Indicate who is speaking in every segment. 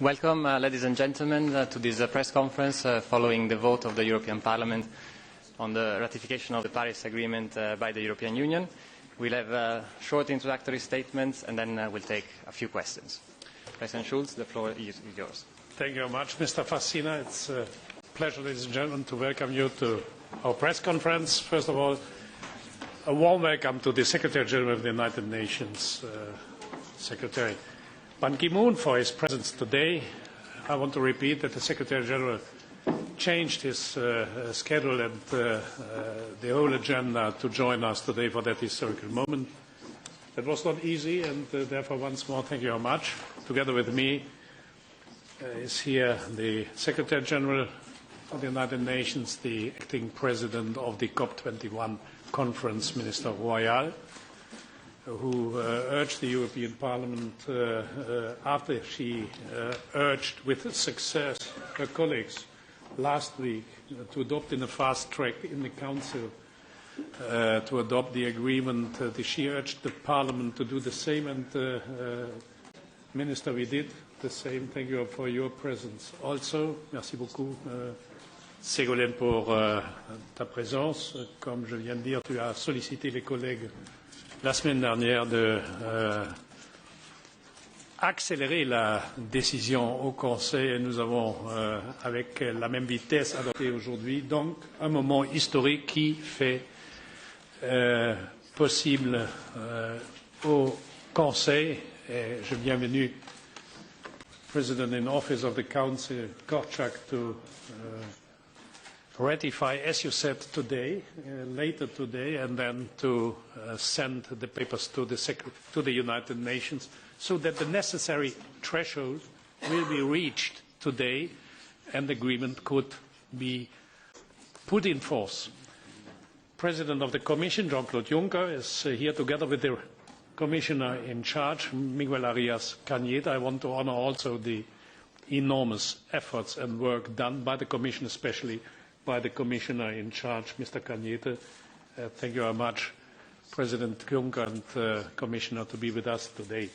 Speaker 1: Welcome, ladies and gentlemen, to this press conference following the vote of the European Parliament on the ratification of the Paris Agreement by the European Union. We'll have short introductory statements and then we'll take a few questions. President Schulz, the floor is yours.
Speaker 2: Thank you very much, Mr. Fassina. It's a pleasure, ladies and gentlemen, to welcome you to our press conference. First of all, a warm welcome to the Secretary General of the United Nations, Secretary Ban Ki-moon, for his presence today. I want to repeat that the Secretary General changed his schedule and the whole agenda to join us today for that historical moment. That was not easy, and therefore, once more, thank you very much. Together with me is here the Secretary General of the United Nations, the acting president of the COP21 conference, Minister Royal, who urged the European Parliament, after she urged with success her colleagues last week to adopt in a fast track in the Council to adopt the agreement. She urged the Parliament to do the same, and Minister, we did the same. Thank you for your presence also. Merci beaucoup, Ségolène, pour ta présence. Comme je viens de dire, tu as sollicité les collègues la semaine dernière d'accélérer la décision au Conseil et nous avons, avec la même vitesse, adopté aujourd'hui. Donc, un moment historique qui fait possible au Conseil, et je bienvenue President in Office of the Council, Korczak, to ratify, as you said, today, later today, and then to send the papers to the United Nations so that the necessary threshold will be reached today and the agreement could be put in force. President of the Commission, Jean-Claude Juncker, is here together with the Commissioner in charge, Miguel Arias Cañete. I want to honor also the enormous efforts and work done by the Commission, especially by the Commissioner in charge, Mr. Cañete. Thank you very much, President Juncker and Commissioner, to be with us today.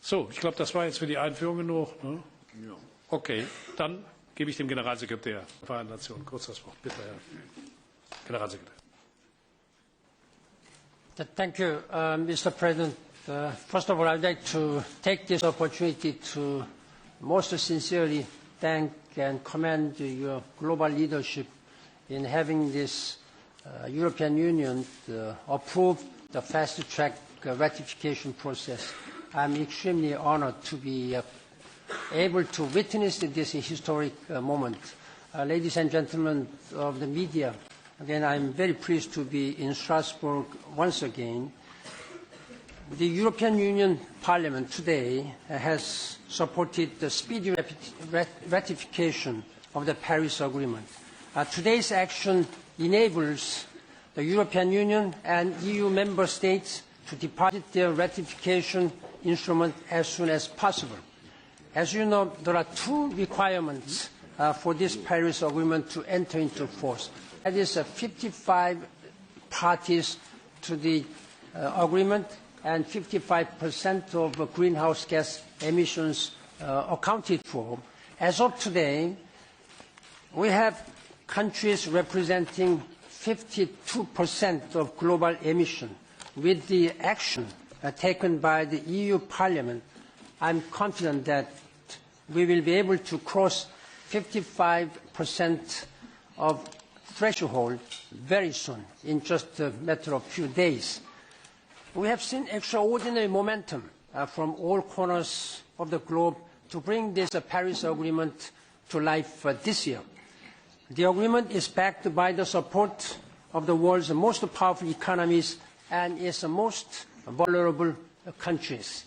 Speaker 2: So, ich glaube, das war jetzt für die Einführung genug. Ne? Ja. Okay, dann gebe ich dem Generalsekretär der Vereinten Nationen kurz das Wort. Bitte, Herr Generalsekretär.
Speaker 3: Thank you, Mr. President. First of all, I'd like to take this opportunity to most sincerely thank and commend your global leadership in having this European Union approve the fast-track ratification process. I'm extremely honored to be able to witness this historic moment. Ladies and gentlemen of the media, again, I'm very pleased to be in Strasbourg once again. The European Union Parliament today has supported the speedy ratification of the Paris Agreement. Today's action enables the European Union and EU member states to deposit their ratification instrument as soon as possible. As you know, there are two requirements for this Paris Agreement to enter into force. That is 55 parties to the agreement and 55% of greenhouse gas emissions accounted for. As of today, we have countries representing 52% of global emission. With the action taken by the EU Parliament, I'm confident that we will be able to cross 55% of threshold very soon, in just a matter of few days. We have seen extraordinary momentum from all corners of the globe to bring this Paris Agreement to life this year. The agreement is backed by the support of the world's most powerful economies and its most vulnerable countries.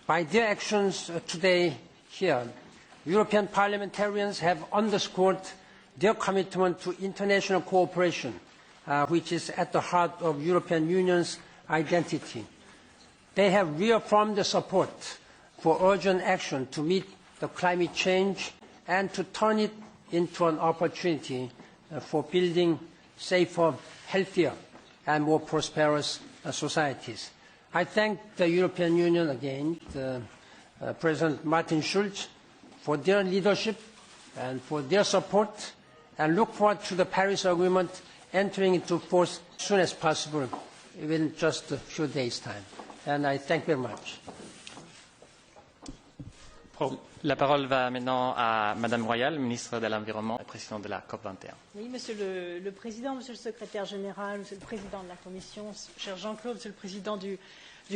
Speaker 3: By their actions today here, European parliamentarians have underscored their commitment to international cooperation, which is at the heart of European Union's identity. They have reaffirmed the support for urgent action to meet the climate change and to turn it into an opportunity for building safer, healthier, and more prosperous societies. I thank the European Union again President Martin Schulz for their leadership and for their support, and look forward to the Paris Agreement entering into force as soon as possible, within just a few days' time. And I thank you very much.
Speaker 1: La parole va maintenant à Madame Royal, ministre de l'Environnement et présidente de la COP21.
Speaker 4: Oui, Monsieur le Président, Monsieur le Secrétaire Général, Monsieur le Président de la Commission, cher Jean-Claude, Monsieur le Président du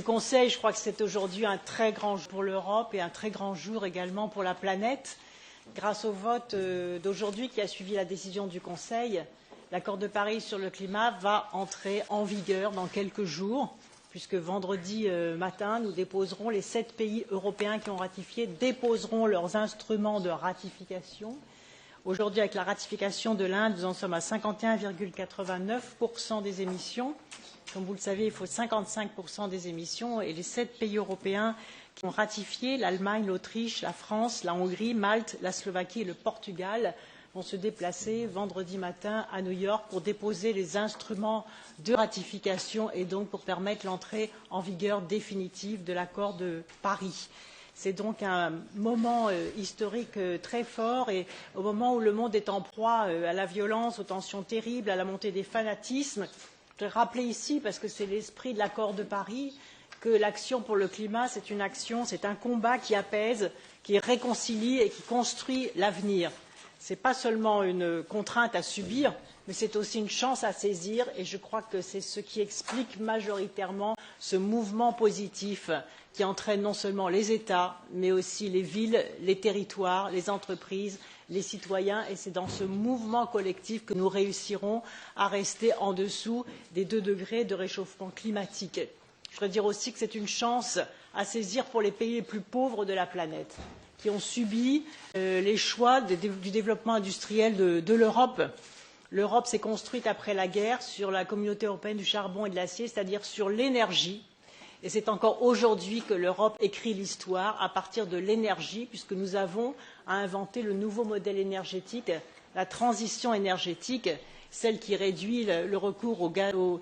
Speaker 4: Conseil, je crois que c'est aujourd'hui un très grand jour pour l'Europe et un très grand jour également pour la planète. Grâce au vote d'aujourd'hui qui a suivi la décision du Conseil, l'accord de Paris sur le climat va entrer en vigueur dans quelques jours, puisque vendredi matin, nous déposerons, les 7 pays européens qui ont ratifié déposeront leurs instruments de ratification. Aujourd'hui, avec la ratification de l'Inde, nous en sommes à 51,89% des émissions. Comme vous le savez, il faut 55% des émissions et les 7 pays européens qui ont ratifié, l'Allemagne, l'Autriche, la France, la Hongrie, Malte, la Slovaquie et le Portugal, vont se déplacer vendredi matin à New York pour déposer les instruments de ratification et donc pour permettre l'entrée en vigueur définitive de l'accord de Paris. C'est donc un moment historique très fort et au moment où le monde est en proie à la violence, aux tensions terribles, à la montée des fanatismes, je voudrais rappeler ici, parce que c'est l'esprit de l'accord de Paris, que l'action pour le climat, c'est une action, c'est un combat qui apaise, qui réconcilie et qui construit l'avenir. Ce n'est pas seulement une contrainte à subir, mais c'est aussi une chance à saisir et je crois que c'est ce qui explique majoritairement ce mouvement positif qui entraîne non seulement les États, mais aussi les villes, les territoires, les entreprises, les citoyens et c'est dans ce mouvement collectif que nous réussirons à rester en dessous des 2 degrés de réchauffement climatique. Je voudrais dire aussi que c'est une chance à saisir pour les pays les plus pauvres de la planète, qui ont subi les choix du développement industriel de l'Europe. L'Europe s'est construite après la guerre sur la communauté européenne du charbon et de l'acier, c'est-à-dire sur l'énergie. Et c'est encore aujourd'hui que l'Europe écrit l'histoire à partir de l'énergie, puisque nous avons à inventer le nouveau modèle énergétique, la transition énergétique, celle qui réduit le recours aux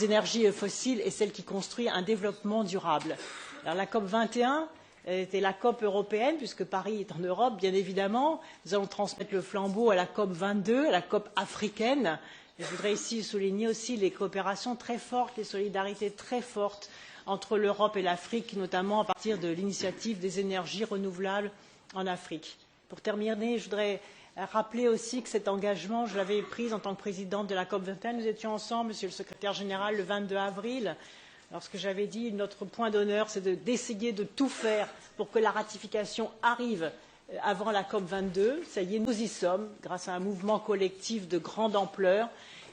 Speaker 4: énergies fossiles et celle qui construit un développement durable. Alors, la COP 21 était la COP européenne, puisque Paris est en Europe, bien évidemment. Nous allons transmettre le flambeau à la COP 22, à la COP africaine. Et je voudrais ici souligner aussi les coopérations très fortes, les solidarités très fortes entre l'Europe et l'Afrique, notamment à partir de l'initiative des énergies renouvelables en Afrique. Pour terminer, je voudrais rappeler aussi que cet engagement, je l'avais pris en tant que présidente de la COP 21. Nous étions ensemble, Monsieur le Secrétaire général, le 22 avril. Lorsque j'avais dit notre point d'honneur, c'est d'essayer de tout faire pour que la ratification arrive avant la COP 22. Ça y est, nous y sommes, grâce à un mouvement collectif de grande ampleur.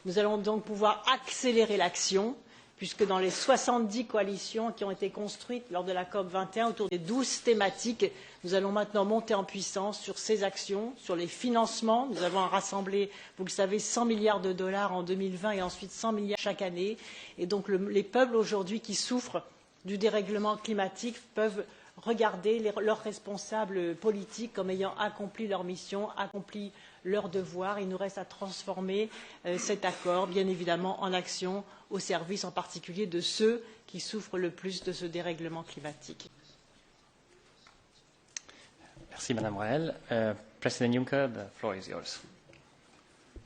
Speaker 4: Nous allons donc pouvoir accélérer l'action, puisque dans les 70 coalitions qui ont été construites lors de la COP 21 autour des 12 thématiques, nous allons maintenant monter en puissance sur ces actions, sur les financements. Nous avons rassemblé, vous le savez, 100 milliards de dollars en 2020 et ensuite 100 milliards chaque année. Et donc les peuples aujourd'hui qui souffrent du dérèglement climatique peuvent regarder leurs responsables politiques comme ayant accompli leur mission, accompli leur devoir. Il nous reste à transformer cet accord, bien évidemment, en action au service en particulier de ceux qui souffrent le plus de ce dérèglement climatique.
Speaker 1: Merci Madame Royal. President Juncker, the floor is yours.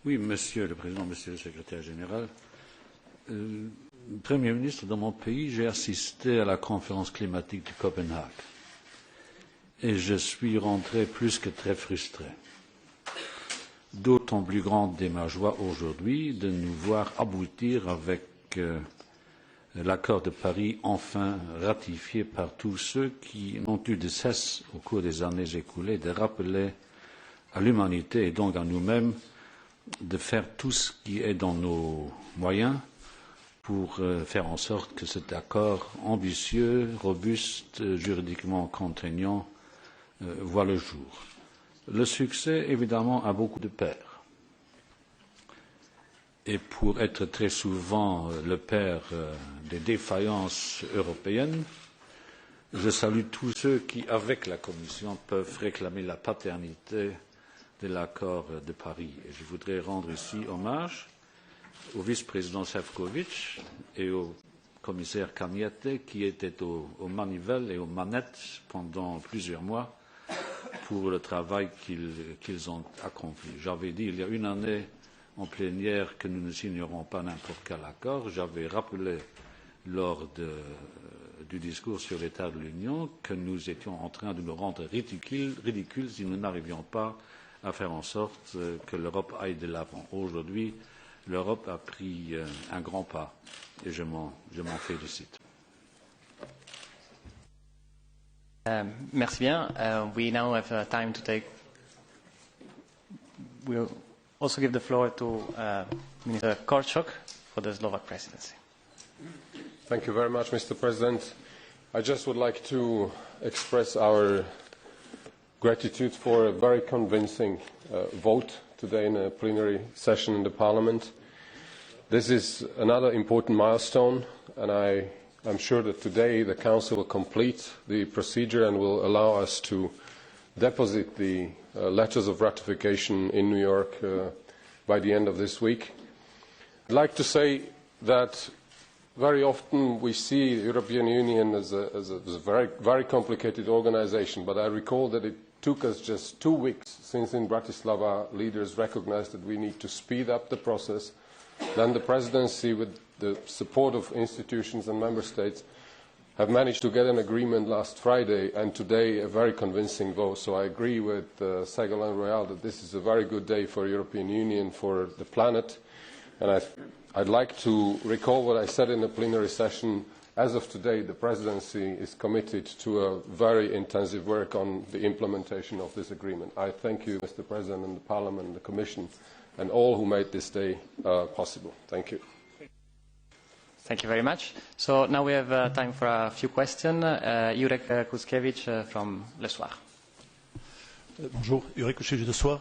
Speaker 5: Oui, Monsieur le Président, Monsieur le Secrétaire général. Premier ministre, dans mon pays, j'ai assisté à la conférence climatique de Copenhague et je suis rentré plus que très frustré. D'autant plus grande est ma joie aujourd'hui de nous voir aboutir avec l'accord de Paris enfin ratifié par tous ceux qui n'ont eu de cesse au cours des années écoulées de rappeler à l'humanité et donc à nous-mêmes de faire tout ce qui est dans nos moyens pour faire en sorte que cet accord ambitieux, robuste, juridiquement contraignant voit le jour. Le succès, évidemment, a beaucoup de pères. Et pour être très souvent le père des défaillances européennes, je salue tous ceux qui, avec la Commission, peuvent réclamer la paternité de l'accord de Paris. Et je voudrais rendre ici hommage au vice-président Šefčovič et au commissaire Cagnette, qui était aux manivelles et aux manettes pendant plusieurs mois pour le travail qu'ils ont accompli. J'avais dit il y a une année en plénière que nous ne signerons pas n'importe quel accord. J'avais rappelé lors du discours sur l'état de l'Union que nous étions en train de nous rendre ridicules si nous n'arrivions pas à faire en sorte que l'Europe aille de l'avant. Aujourd'hui, l'Europe a pris un grand pas et je m'en félicite.
Speaker 1: Merci bien. We now have time to take. We'll also give the floor to Minister Korczok for the Slovak presidency.
Speaker 6: Thank you very much, Mr. President. I just would like to express our gratitude for a very convincing vote today in a plenary session in the Parliament. This is another important milestone, and I'm sure that today the Council will complete the procedure and will allow us to deposit the letters of ratification in New York by the end of this week. I'd like to say that very often we see the European Union as a very, very complicated organisation, but I recall that it took us just 2 weeks since in Bratislava leaders recognized that we need to speed up the process. Then the presidency, with the support of institutions and member states, have managed to get an agreement last Friday, and today a very convincing vote. So I agree with Ségolène Royal that this is a very good day for the European Union, for the planet. And I'd like to recall what I said in the plenary session. As of today, the presidency is committed to a very intensive work on the implementation of this agreement. I thank you, Mr. President, and the Parliament, and the Commission, and all who made this day possible. Thank you.
Speaker 1: Thank you very much. So now we have time for a few questions. Jurek Kuskiewicz from Le Soir.
Speaker 7: Bonjour, Jurek Kuskiewicz de Soir.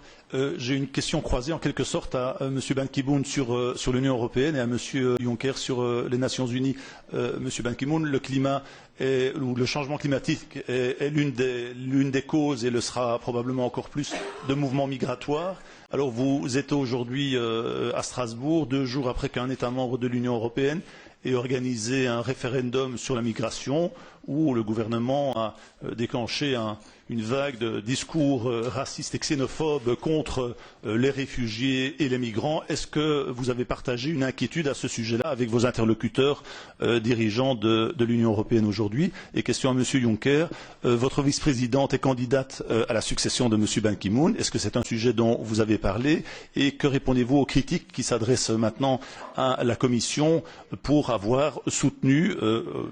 Speaker 7: J'ai une question croisée en quelque sorte à M. Ban Ki-moon sur l'Union européenne et à M. Juncker sur les Nations unies. M. Ban Ki-moon, le climat ou le changement climatique est l'une des causes et le sera probablement encore plus de mouvements migratoires. Alors vous êtes aujourd'hui à Strasbourg, 2 jours après qu'un État membre de l'Union européenne ait organisé un référendum sur la migration où le gouvernement a déclenché une vague de discours racistes et xénophobes contre les réfugiés et les migrants. Est-ce que vous avez partagé une inquiétude à ce sujet-là avec vos interlocuteurs dirigeants de l'Union européenne aujourd'hui? Et question à M. Juncker, votre vice-présidente est candidate à la succession de M. Ban Ki-moon. Est-ce que c'est un sujet dont vous avez parlé? Et que répondez-vous aux critiques qui s'adressent maintenant à la Commission pour avoir soutenu,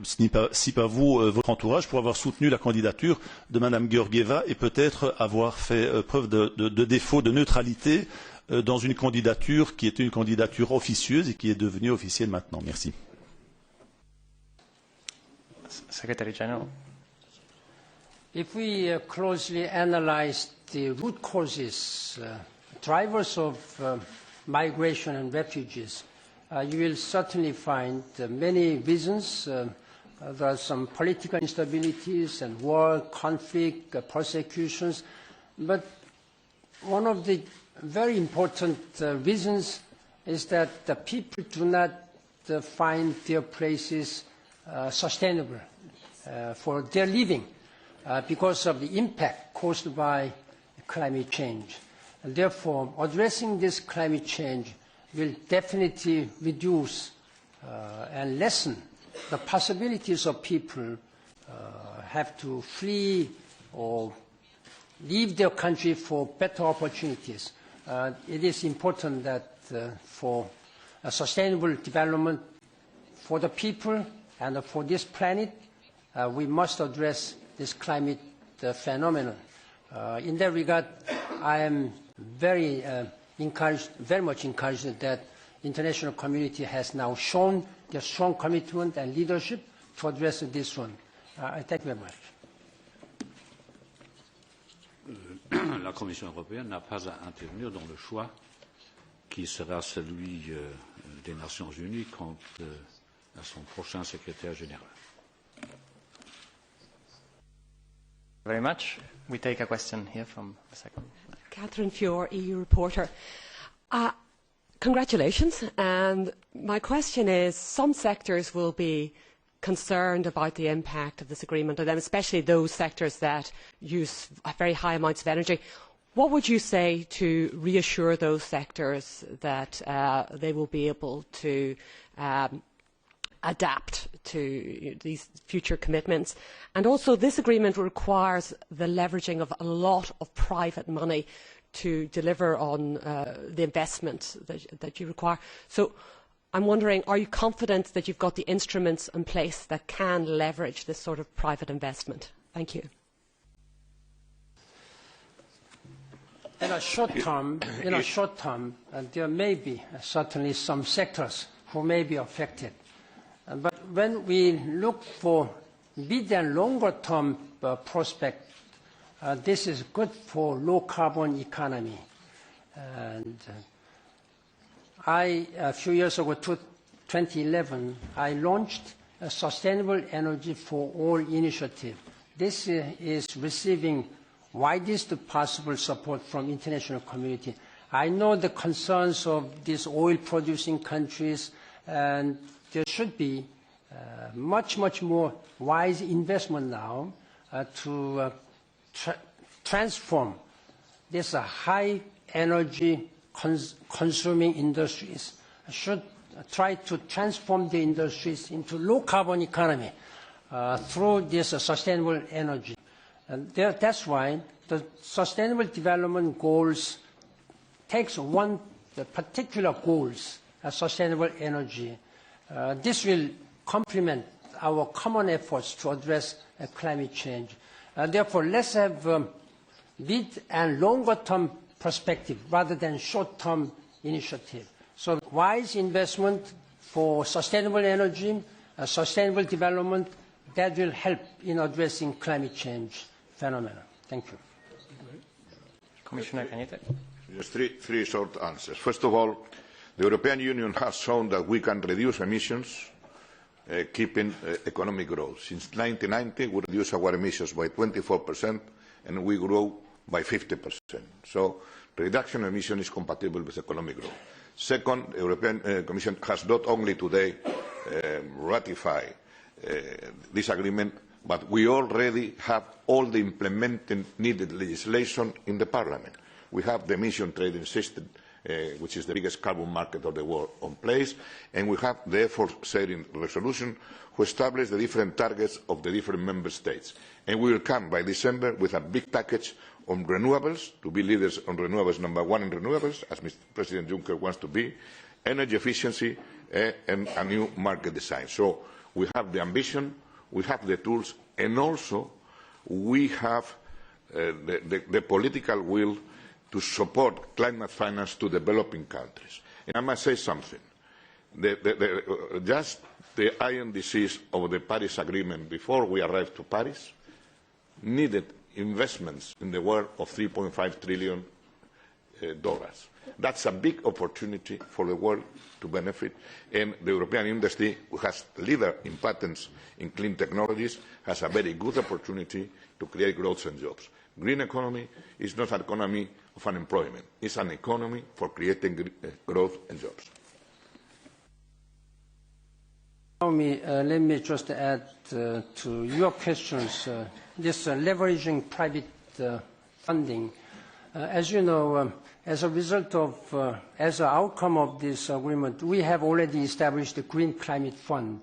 Speaker 7: si pas vous, votre entourage, pour avoir soutenu la candidature de Mme Georgieva et peut-être avoir fait preuve de défaut de neutralité dans une candidature qui était une candidature officieuse et qui est devenue officielle maintenant. Merci.
Speaker 1: Secretary General.
Speaker 3: If we closely analyze the root causes, drivers of migration and refugees, you will certainly find many reasons. There are some political instabilities and war, conflict, persecutions. But one of the very important reasons is that the people do not find their places sustainable for their living because of the impact caused by climate change. And therefore, addressing this climate change will definitely reduce and lessen the possibilities of people have to flee or leave their country for better opportunities. It is important that for a sustainable development for the people and for this planet, we must address this climate phenomenon. In that regard, I am very much encouraged that the international community has now shown their strong commitment and leadership to address this one. Thank you very much.
Speaker 5: La Commission européenne n'a pas à intervenir dans le choix qui sera celui des Nations unies quant à son prochain secrétaire général.
Speaker 1: Very much. We take a question here from the second.
Speaker 8: Catherine Fiore, EU reporter. Congratulations. My question is, some sectors will be concerned about the impact of this agreement, and then especially those sectors that use very high amounts of energy. What would you say to reassure those sectors that they will be able to adapt to these future commitments? And also, this agreement requires the leveraging of a lot of private money to deliver on the investment that you require. So I'm wondering, are you confident that you've got the instruments in place that can leverage this sort of private investment? Thank you.
Speaker 3: In a short term, there may be certainly some sectors who may be affected. But when we look for mid and longer term prospect, this is good for low carbon economy. And a few years ago, 2011, I launched a Sustainable Energy for All initiative. This is receiving widest possible support from international community. I know the concerns of these oil-producing countries, and there should be much more wise investment now to transform these high energy consuming industries. Should try to transform the industries into low carbon economy through this sustainable energy. And that's why the Sustainable Development Goals takes the particular goals, sustainable energy. This will complement our common efforts to address climate change. Therefore, let's have mid and longer term perspective rather than short term initiative. So wise investment for sustainable energy, sustainable development, that will help in addressing climate change phenomena. Thank you.
Speaker 1: Commissioner Cañete.
Speaker 9: Just three short answers. First of all, the European Union has shown that we can reduce emissions keeping economic growth. Since 1990, we reduced our emissions by 24% and we grow by 50%. So the reduction of emissions is compatible with economic growth. Second, the European Commission has not only today ratified this agreement, but we already have all the implementing needed legislation in the Parliament. We have the emission trading system, which is the biggest carbon market of the world, in place, and we have the effort-sharing resolution to establish the different targets of the different member states. And we will come by December with a big package on renewables, to be leaders on renewables, number one in renewables, as Mr. President Juncker wants to be, energy efficiency, and a new market design. So we have the ambition, we have the tools, and also we have the political will to support climate finance to developing countries. And I must say something. Just the INDCs of the Paris Agreement before we arrived to Paris needed investments in the world of $3.5 trillion. That's a big opportunity for the world to benefit, and the European industry, who has leader in patents in clean technologies, has a very good opportunity to create growth and jobs. Green economy is not an economy of unemployment. It's an economy for creating growth and jobs.
Speaker 3: Let me just add to your questions, this leveraging private funding. As you know, as a result of, as an outcome of this agreement, we have already established the Green Climate Fund,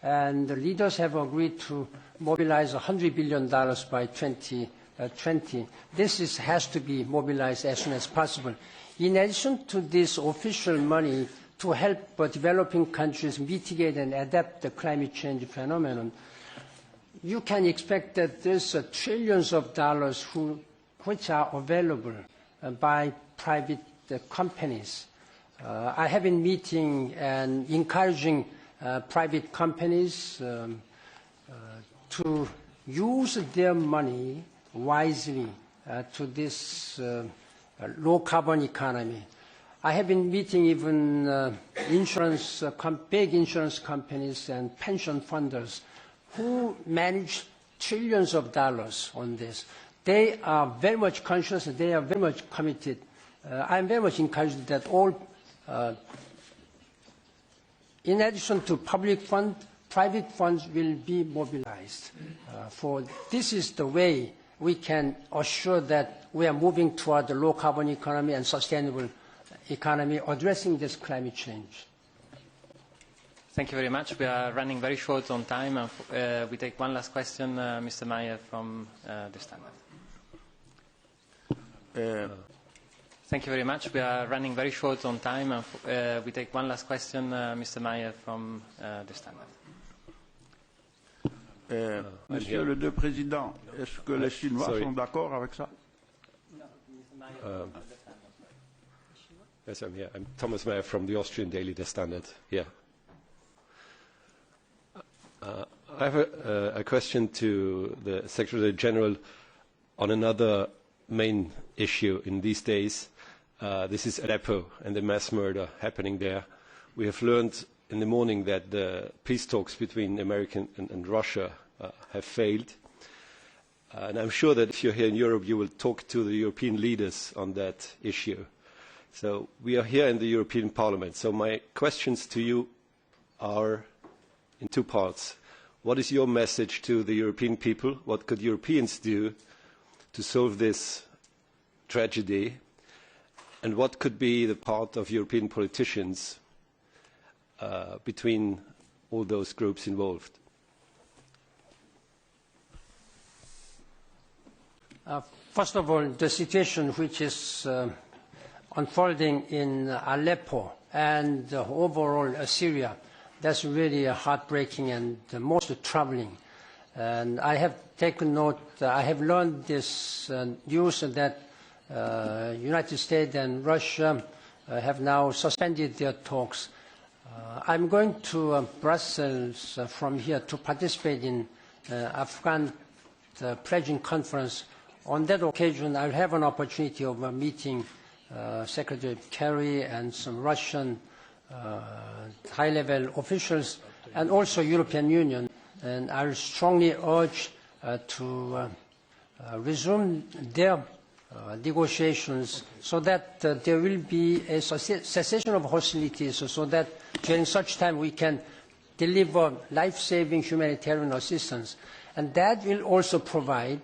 Speaker 3: and the leaders have agreed to mobilize $100 billion by 2020. This has to be mobilized as soon as possible. In addition to this official money to help developing countries mitigate and adapt the climate change phenomenon, you can expect that there's trillions of dollars which are available by private companies. I have been meeting and encouraging private companies to use their money wisely to this low carbon economy. I have been meeting even big insurance companies and pension funders who manage trillions of dollars on this. They are very much conscious, they are very much committed. I'm very much encouraged that all In addition to public funds, private funds will be mobilized. For this is the way we can assure that we are moving toward the low-carbon economy and sustainable economy, addressing this climate change.
Speaker 1: Thank you very much. We are running very short on time. We take one last question, Mr. Meyer from the Standard. Thank you very much. We are running very short on time. We take one last question, Mr. Meyer from the Standard.
Speaker 10: Monsieur le Président, est-ce que les Chinois sont d'accord avec ça?
Speaker 11: Yes, I'm here. I'm Thomas Meyer from the Austrian daily Der Standard. Here. I have a question to the Secretary General on another main issue in these days. This is Aleppo and the mass murder happening there. We have learned in the morning that the peace talks between America and Russia have failed. And I'm sure that if you're here in Europe, you will talk to the European leaders on that issue. So we are here in the European Parliament. So my questions to you are in two parts. What is your message to the European people? What could Europeans do to solve this tragedy? And what could be the part of European politicians between all those groups involved?
Speaker 3: First of all, the situation which is unfolding in Aleppo and overall Syria, that's really heartbreaking and most troubling. And I have taken note, I have learned this news that United States and Russia have now suspended their talks. I'm going to Brussels from here to participate in Afghan pledging conference. On that occasion, I'll have an opportunity of meeting Secretary Kerry and some Russian high-level officials and also European Union. And I'll strongly urge to resume their negotiations so that there will be a cessation of hostilities so that during such time we can deliver life-saving humanitarian assistance. And that will also provide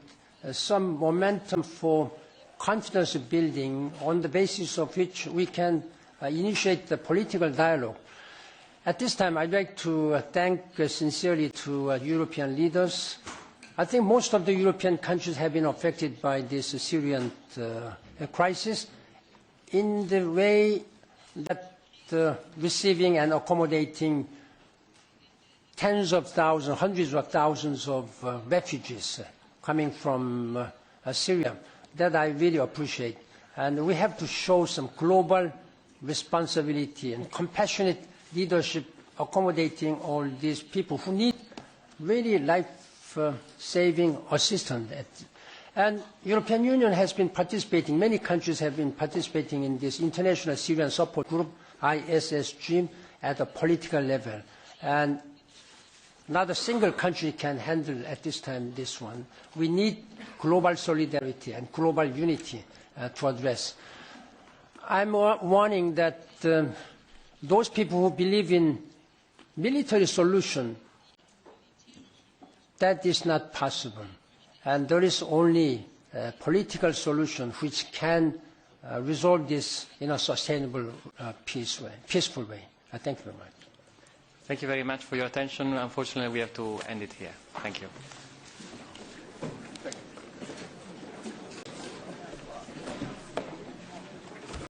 Speaker 3: some momentum for confidence building on the basis of which we can initiate the political dialogue. At this time, I'd like to thank sincerely to European leaders. I think most of the European countries have been affected by this Syrian crisis in the way that receiving and accommodating tens of thousands, hundreds of thousands of refugees coming from Syria. That I really appreciate. And we have to show some global responsibility and compassionate leadership accommodating all these people who need really life-saving assistance. And European Union has been participating, many countries have been participating in this International Syrian Support Group, ISSG, at a political level. And not a single country can handle at this time this one. We need global solidarity and global unity to address. I'm warning that those people who believe in military solution, that is not possible. And there is only a political solution which can resolve this in a sustainable, peaceful way. Thank you very much.
Speaker 1: Thank you very much for your attention. Unfortunately, we have to end it here. Thank you.